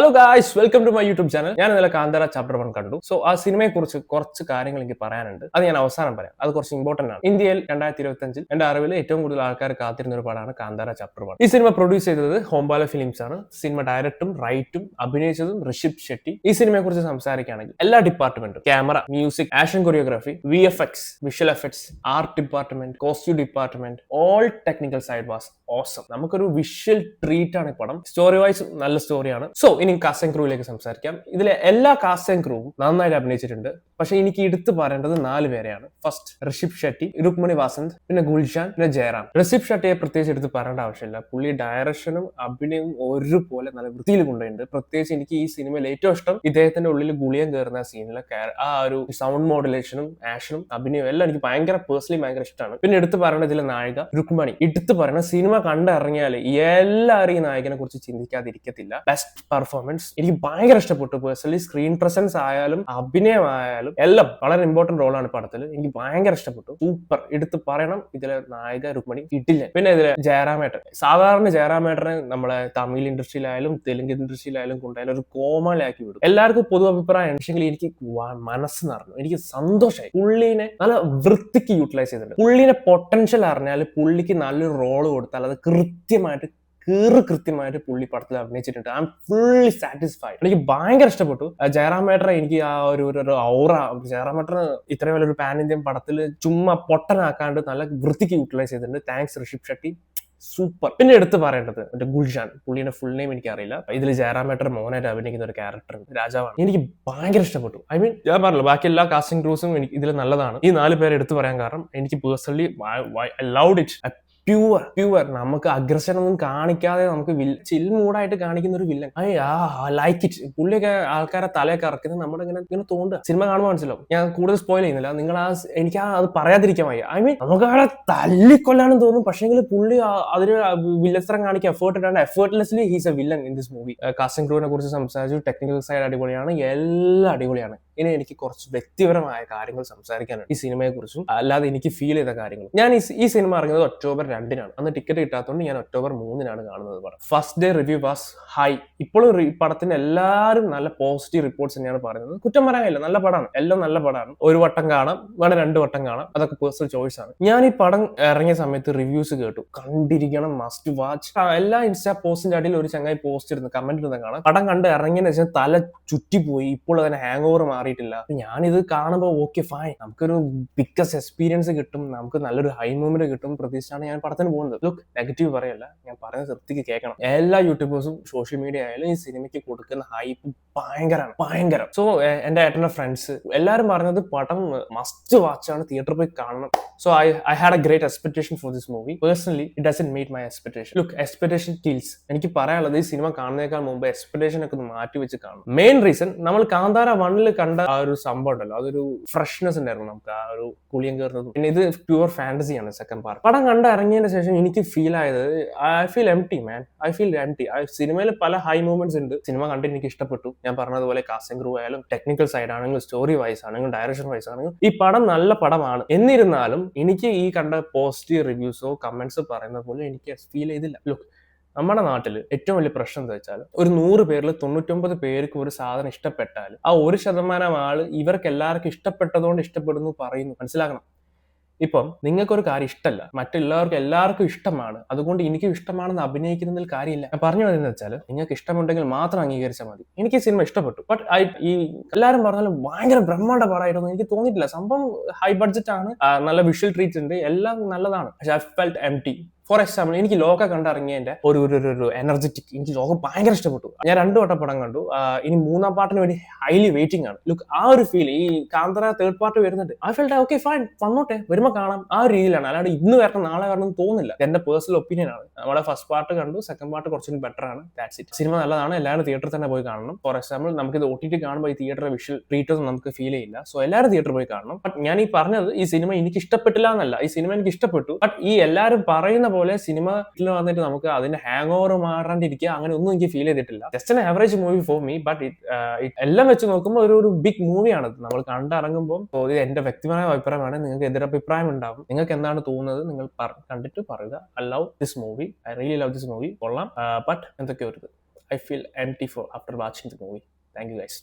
Hello guys, welcome to my YouTube channel. ഞാൻ ഇന്നലെ Kantara chapter 1 കണ്ടു. സോ ആ സിനിമയെ കുറിച്ച് കുറച്ച് കാര്യങ്ങൾ എനിക്ക് പറയാനുണ്ട്. അത് ഞാൻ അവസാനം പറയാം. അത് കുറച്ച് ഇമ്പോർട്ടന്റ് ആണ്. ഇന്ത്യയിൽ 2025 എന്റെ അറിവിൽ ഏറ്റവും കൂടുതൽ ആൾക്കാർ കാത്തിരുന്ന ഒരു പടമാണ് കാന്താര ചാപ്റ്റർ 1. ഈ സിനിമ പ്രൊഡ്യൂസ് ചെയ്തത് ഹോംബാല ഫിലിംസ് ആണ്. സിനിമ ഡയറക്ടറും റൈറ്റും അഭിനയിച്ചതും ഋഷിബ് ഷെട്ടി. ഈ സിനിമയെ കുറിച്ച് സംസാരിക്കുകയാണെങ്കിൽ എല്ലാ ഡിപ്പാർട്ട്മെന്റും camera, music, action choreography, VFX, visual effects, art department, costume department, all technical side was awesome. നമുക്കൊരു വിഷ്വൽ ട്രീറ്റ് ആണ് ഈ പടം. സ്റ്റോറി വൈസ് നല്ല സ്റ്റോറിയാണ്. സോ ഇനി കാസ്റ്റ് ആൻഡ് ക്രൂവിലേക്ക് സംസാരിക്കാം. ഇതിലെ എല്ലാ കാസ്റ്റ് ആൻഡ് ക്രൂവും നന്നായിട്ട് അഭിനയിച്ചിട്ടുണ്ട്. പക്ഷെ എനിക്ക് എടുത്തു പറയേണ്ടത് 4 പേരെയാണ്. ഫസ്റ്റ് ഋഷിബ് ഷെട്ടി, രുക്മണി വാസന്ത്, പിന്നെ ഗുൽഷാൻ, പിന്നെ ജയറാം. ഋഷിബ് ഷെട്ടിയെ പ്രത്യേകിച്ച് എടുത്ത് പറയേണ്ട ആവശ്യമില്ല. പുള്ളി ഡയറക്ഷനും അഭിനയവും ഒരുപോലെ നല്ല വൃത്തിയിൽ കൊണ്ടുപോയിട്ടുണ്ട്. പ്രത്യേകിച്ച് എനിക്ക് ഈ സിനിമയിൽ ഏറ്റവും ഇഷ്ടം ഇദ്ദേഹത്തിന്റെ ഉള്ളിൽ ഗുളിയം കയറുന്ന സീനിലെ ആ ഒരു സൗണ്ട് മോഡുലേഷനും ആക്ഷനും അഭിനയവും എല്ലാം എനിക്ക് പേഴ്സണലി ഭയങ്കര ഇഷ്ടമാണ്. പിന്നെ എടുത്ത് പറയേണ്ട ഇതിലെ നായിക രുക്മണി. എടുത്ത് പറയുന്ന സിനിമ കണ്ടിറങ്ങിയാൽ എല്ലാവരും ഈ നായകനെ കുറിച്ച് ചിന്തിക്കാതിരിക്കത്തില്ല. ബെസ്റ്റ് പെർഫോമൻസ് എനിക്ക് ഭയങ്കര ഇഷ്ടപ്പെട്ടു. പേഴ്സണലി സ്ക്രീൻ പ്രസൻസ് ആയാലും അഭിനയമായാലും എല്ലാം വളരെ ഇമ്പോർട്ടന്റ് റോളാണ് പടത്തിൽ. എനിക്ക് ഭയങ്കര ഇഷ്ടപ്പെട്ടു. സൂപ്പർ. എടുത്ത് പറയണം ഇതിലെ നായിക രുക്മണി ഇട്ടില്ല. പിന്നെ ഇതിലെ ജയറാമേട്ടൻ. സാധാരണ ജയറാമേട്ടനെ നമ്മളെ തമിഴ് ഇൻഡസ്ട്രിയിലായാലും തെലുങ്ക് ഇൻഡസ്ട്രിയിലായാലും കൊണ്ടായാലും ഒരു കോമളിയാക്കി വിടും. എല്ലാവർക്കും പൊതു അഭിപ്രായം പക്ഷെങ്കിൽ എനിക്ക് മനസ്സ് നിറഞ്ഞു. എനിക്ക് സന്തോഷമായി. പുള്ളിനെ നല്ല വൃത്തിക്ക് യൂട്ടിലൈസ് ചെയ്തിട്ടുണ്ട്. പുള്ളിനെ പൊട്ടൻഷ്യൽ അറിഞ്ഞാൽ പുള്ളിക്ക് നല്ലൊരു റോള് കൊടുത്താൽ അത് കൃത്യമായിട്ട് പുള്ളി പടത്തിൽ അഭിനയിച്ചിട്ടുണ്ട്. I M fully satisfied. എനിക്ക് ഭയങ്കര ഇഷ്ടപ്പെട്ടു. ജയറാമേട്ടനെ എനിക്ക് ആ ഒരു ഔറ, ജയറാമേട്ടന് ഇത്രയും വലിയൊരു പാൻ ഇന്ത്യൻ പടത്തിൽ ചുമ്മാ പൊട്ടനാക്കാണ്ട് നല്ല വൃത്തിക്ക് യൂട്ടിലൈസ് ചെയ്തിട്ടുണ്ട്. താങ്ക്സ് ഋഷിബ് ഷെട്ടി. സൂപ്പർ. പിന്നെ എടുത്ത് പറയേണ്ടത് മറ്റേ ഗുൽഷാൻ. പുള്ളിയുടെ ഫുൾ നെയിം എനിക്ക് അറിയില്ല. ഇതിൽ ജയറാമേട്ടർ മോനായിട്ട് അഭിനയിക്കുന്ന ഒരു ക്യാരക്ടർ രാജാവാണ്. എനിക്ക് ഭയങ്കര ഇഷ്ടപ്പെട്ടു. ഐ മീൻ ഞാൻ പറഞ്ഞല്ലോ, ബാക്കി എല്ലാ കാസ്റ്റിംഗ് ക്രൂസും എനിക്ക് ഇതിൽ നല്ലതാണ്. ഈ 4 പേരെ എടുത്ത് പറയാൻ കാരണം എനിക്ക് personally I loved it. Pure നമുക്ക് അഗ്രഷൻ ഒന്നും കാണിക്കാതെ നമുക്ക് ചിൽ മൂഡായിട്ട് കാണിക്കുന്ന ഒരു വില്ലൻ. Like it. പുള്ളിയൊക്കെ ആൾക്കാരെ തലയൊക്കെ ഇറക്കുന്നത് നമ്മുടെ ഇങ്ങനെ തോന്നുക. സിനിമ കാണുമ്പോൾ മനസ്സിലാവും. ഞാൻ കൂടുതൽ സ്പോയിൽ ചെയ്യുന്നില്ല. നിങ്ങൾ എനിക്ക് അത് പറയാതിരിക്കാൻ വയ്യ. ഐ മീൻ നമുക്ക് അവിടെ തല്ലിക്കൊല്ലാനും തോന്നും. പക്ഷേങ്കിൽ പുള്ളി അതിന് വില്ലസ്ത്രം കാണിക്കുക എഫേർട്ട് ഇട്ടാണ്ട് effortlessly he's a villain in this movie. Casting ക്രൂവിനെ കുറിച്ച് സംസാരിച്ചു. ടെക്നിക്കൽ സൈഡ് അടിപൊളിയാണ്. എല്ലാം അടിപൊളിയാണ്. ഇനി എനിക്ക് കുറച്ച് വ്യക്തിപരമായ കാര്യങ്ങൾ സംസാരിക്കാനുണ്ട് ഈ സിനിമയെ കുറിച്ചും. അല്ലാതെ എനിക്ക് ഫീൽ ചെയ്ത കാര്യങ്ങൾ. ഞാൻ ഈ സിനിമ ഇറങ്ങിയത് ഒക്ടോബർ 2-നാണ്. അന്ന് ടിക്കറ്റ് കിട്ടാത്തതുകൊണ്ട് ഞാൻ ഒക്ടോബർ 3-നാണ് കാണുന്നത് പടം. First day review was high. ഇപ്പോഴും ഈ പടത്തിന് എല്ലാവരും നല്ല പോസിറ്റീവ് റിപ്പോർട്ട്സ് തന്നെയാണ് പറയുന്നത്. കുറ്റം പറയാനില്ല. നല്ല പടമാണ്. എല്ലാം നല്ല പടമാണ്. ഒരു വട്ടം കാണാം, വേണം 2 വട്ടം കാണാം. അതൊക്കെ പേഴ്സണൽ ചോയ്സ് ആണ്. ഞാൻ ഈ പടം ഇറങ്ങിയ സമയത്ത് റിവ്യൂസ് കേട്ടു. കണ്ടിരിക്കണം, മസ്റ്റ് വാച്ച്. എല്ലാ ഇൻസ്റ്റാ പോസ്റ്റിന്റെ അടിയിൽ ഒരു ചങ്ങായി പോസ്റ്റ് ഇടുന്ന കമന്റ് ഇടുന്ന കാണാം. പടം കണ്ട് ഇറങ്ങിയതിനു ശേഷം തല ചുറ്റിപ്പോയി. ഇപ്പോൾ അതിന് ഹാങ് ഓവർ മാറിയിട്ടില്ല. ഞാനിത് കാണുമ്പോൾ ഓക്കെ ഫൈൻ, നമുക്കൊരു ബിഗ്ഗസ്റ്റ് എക്സ്പീരിയൻസ് കിട്ടും, നമുക്ക് നല്ലൊരു ഹൈ മൂവ്മെന്റ് കിട്ടും പ്രതീക്ഷിച്ചാണ് ഞാൻ പടത്തിന് പോകുന്നത്. ലുക്ക്, നെഗറ്റീവ് പറയല്ല, ഞാൻ പറയുന്നത് വൃത്തിക്ക് കേൾക്കണം. എല്ലാ യൂട്യൂബേഴ്സും സോഷ്യൽ മീഡിയ ആയാലും ഈ സിനിമയ്ക്ക് കൊടുക്കുന്ന ഹൈപ്പ് ഭയങ്കരം. സോ എന്റെ ഏട്ടന്റെ ഫ്രണ്ട്സ് എല്ലാവരും പറഞ്ഞത് പടം മസ്റ്റ് വാച്ച് ആണ്, തിയേറ്ററിൽ പോയി കാണണം. So I had a great expectation for this movie. Personally it doesn't meet my expectation. Look, expectation kills. എനിക്ക് പറയാനുള്ളത് ഈ സിനിമ കാണുന്നതിനേക്കാൾ മുമ്പ് എക്സ്പെക്ടേഷൻ ഒക്കെ ഒന്ന് മാറ്റി വെച്ച് കാണും. മെയിൻ റീസൺ, നമ്മൾ കാന്താര 1-ൽ കണ്ട ആ ഒരു സംഭവം ഉണ്ടല്ലോ, അതൊരു ഫ്രഷ്നെസ് ഉണ്ടായിരുന്നു നമുക്ക്, ആ ഒരു കുളിയം കയറുന്നതും. പിന്നെ ഇത് പ്യുവർ ഫാന്റസിയാണ് സെക്കൻഡ് പാർട്ട്. പടം കണ്ട് ഇറങ്ങിയതിന് ശേഷം എനിക്ക് ഫീൽ ആയത് I feel empty man. I feel empty. സിനിമയിൽ പല ഹൈ മൂവ്മെന്റ്സ് ഉണ്ട്. സിനിമ കണ്ടിട്ട് എനിക്ക് ഇഷ്ടപ്പെട്ടു. ഞാൻ പറഞ്ഞതുപോലെ കാസ്റ്റിംഗ് ക്രൂ ആയാലും ടെക്നിക്കൽ സൈഡ് ആണെങ്കിലും സ്റ്റോറി വൈസ് ആണെങ്കിലും ഡയറക്ഷൻ വൈസ് ആണെങ്കിലും ഈ പടം നല്ല പടമാണ്. എന്നിരുന്നാലും എനിക്ക് ഈ കണ്ട പോസിറ്റീവ് റിവ്യൂസോ കമന്റ്സോ പറയുന്ന പോലെ എനിക്ക് ഫീൽ ചെയ്തില്ല. ലുക്ക്, നമ്മുടെ നാട്ടിൽ ഏറ്റവും വലിയ പ്രശ്നം എന്താ വെച്ചാൽ, ഒരു 100 പേരിൽ 99 പേർക്ക് ഒരു സാധനം ഇഷ്ടപ്പെട്ടാൽ ആ 1% ആള് ഇവർക്ക് എല്ലാവർക്കും ഇഷ്ടപ്പെട്ടതുകൊണ്ട് ഇഷ്ടപ്പെടുന്നു പറയുന്നു. മനസ്സിലാക്കണം. ഇപ്പം നിങ്ങൾക്കൊരു കാര്യം ഇഷ്ടമല്ല, എല്ലാവർക്കും ഇഷ്ടമാണ്, അതുകൊണ്ട് എനിക്കും ഇഷ്ടമാണെന്ന് അഭിനയിക്കുന്നതിൽ കാര്യമില്ല. ഞാൻ പറഞ്ഞു വരുന്നത് വെച്ചാൽ, നിങ്ങൾക്ക് ഇഷ്ടമുണ്ടെങ്കിൽ മാത്രം അംഗീകരിച്ചാൽ മതി. എനിക്ക് സിനിമ ഇഷ്ടപ്പെട്ടു. ബട്ട് ഈ എല്ലാവരും പറഞ്ഞാലും ഭയങ്കര ബ്രഹ്മാണ്ഡ പടമായിട്ടൊന്നും എനിക്ക് തോന്നിയിട്ടില്ല. സംഭവം ഹൈ ബഡ്ജറ്റ് ആണ്, നല്ല വിഷ്വൽ ട്രീറ്റ് ഉണ്ട്, എല്ലാം നല്ലതാണ്. പക്ഷെ I felt empty. For example, എനിക്ക് ലോക കണ്ടിറങ്ങിയതിന്റെ ഒരു എനർജറ്റിക്, എനിക്ക് ലോകം ഭയങ്കര ഇഷ്ടപ്പെട്ടു. ഞാൻ 2 വട്ടം പടം കണ്ടു. ഇനി 3-ാം പാർട്ടിന് വേണ്ടി ഹൈലി വെയിറ്റിംഗ് ആണ്. ലുക്ക്, ആ ഒരു ഫീൽ ഈ കാന്താര 3rd പാർട്ട് വരുന്നുണ്ട്. ഐ ഫെൽറ്റ് ഓക്കെ ഫൈൻ, വന്നോട്ടെ, വരുമ്പോൾ കാണാം, ആ ഒരു രീതിയിലാണ്. അല്ലാണ്ട് ഇന്ന് വരണം നാളെ വരണം തോന്നില്ല. എന്റെ പേഴ്സണൽ ഒപ്പീനിയൻ ആണ്. നമ്മുടെ ഫസ്റ്റ് പാർട്ട് കണ്ടു, സെക്കൻഡ് പാർട്ട് കുറച്ചും ബെറ്റർ ആണ്. That's it. സിനിമ നല്ലതാണ്, എല്ലാവരും തിയേറ്ററിൽ തന്നെ പോയി കാണണം. ഫോർ എക്സാമ്പിൾ, നമുക്ക് ഇത് OTT കാണുമ്പോൾ ഈ തിയേറ്ററിലെ വിഷ്വൽ ട്രീറ്റ് ഒന്നും നമുക്ക് ഫീൽ ചെയ്യില്ല. സോ എല്ലാവരും തിയേറ്ററിൽ പോയി കാണണം. ബട്ട് ഞാൻ ഈ പറഞ്ഞത് ഈ സിനിമ എനിക്ക് ഇഷ്ടപ്പെട്ടില്ല എന്നല്ല. ഈ സിനിമ എനിക്ക് ഇഷ്ടപ്പെട്ടു. ബട്ട് ഈ എല്ലാവരും പറയുന്ന പോലെ സിനിമ വന്നിട്ട് നമുക്ക് അതിന്റെ ഹാങ് ഓവർ മാറാണ്ടിരിക്കുക അങ്ങനെ ഒന്നും എനിക്ക് ഫീൽ ചെയ്തിട്ടില്ല. Just an average movie for me. But എല്ലാം വെച്ച് നോക്കുമ്പോൾ ഒരു ബിഗ് മൂവിയാണ് നമ്മൾ കണ്ടിറങ്ങുമ്പോൾ. ഇത് എന്റെ വ്യക്തിപരമായ അഭിപ്രായമാണ്. നിങ്ങൾക്ക് എതിരഭിപ്രായം ഉണ്ടാവും. നിങ്ങൾക്ക് എന്താണ് തോന്നുന്നത് നിങ്ങൾ കണ്ടിട്ട് പറയുക. I love this movie, I really love this movie. കൊള്ളാം. ബട്ട് എന്തൊക്കെയോ I feel empty for after watching the movie. Thank you guys.